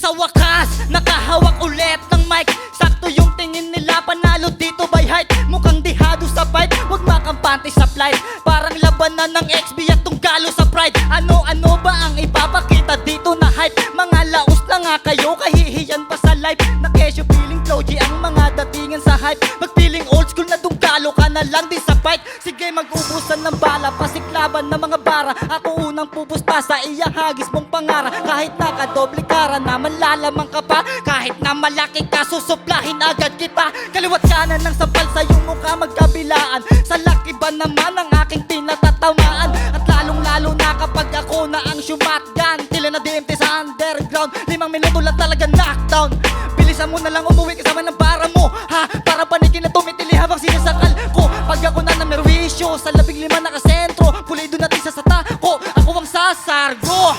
Sa wakas, nakahawak ulit ng mic. Sakto yung tingin nila, panalo dito by height. Mukhang dihado sa fight, huwag makampante sa flight. Parang labanan ng XB at tunggalo sa pride. Ano ba ang ipapakita dito na hype? Mga laos na nga kayo, kahihiyan pa sa live. Na kesyo feeling flow G ang mga datingan sa hype. Magpiling old school na tunggalo ka na lang din sa fight. Sige mag-ubusan ng bala, pasiklaban ng mga bara. Ako unang pupusta sa iyang hagis mong pangara. Kahit nakadoble kara na manlalamang ka pa. Kahit na malaki ka, susuplahin agad kita. Kaliwat kanan ng sampal sa iyong mukha magkabilaan. Sa laki ba naman ang aking tinatatamaan? At lalong-lalo na kapag ako na ang shotgun. Tila na DMT sa underground, 5 minuto lang talaga knockdown. Bilisan mo na lang umuwi kasama ng para mo, ha? Para panikin na tumitili habang sinasakal ko. Pag ako na namerwisyo, sa 15 nakasentro, pulido natin sa sata ko. Ako ang sasargo.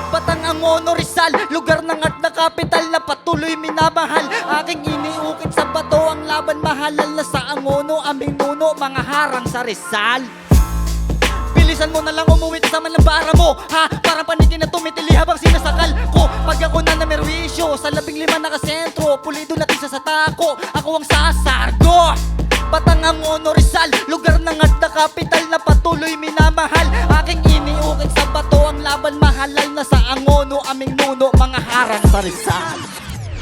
Batang Angono Rizal, lugar ng art na kapital na patuloy minamahal. Aking iniukit sa bato ang laban, mahalal na sa Angono, aming nuno, mga harang sa Rizal. Bilisan mo na lang umuwi kasama ng bara mo, ha? Parang panigin na tumitili habang sinasakal ko. Pag ako na namerwisyo, sa 15 nakasentro, pulido natin sa sata ko. Ako ang sasargo. Batang Angono Rizal, lugar ng art na kapital na patuloy minamahal. Aking iniukit sa bato ang laban, mahalal na sa Angono, aming nuno, mga harang sa Rizal.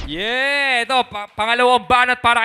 Yeah! Ito, pangalawang banat para kay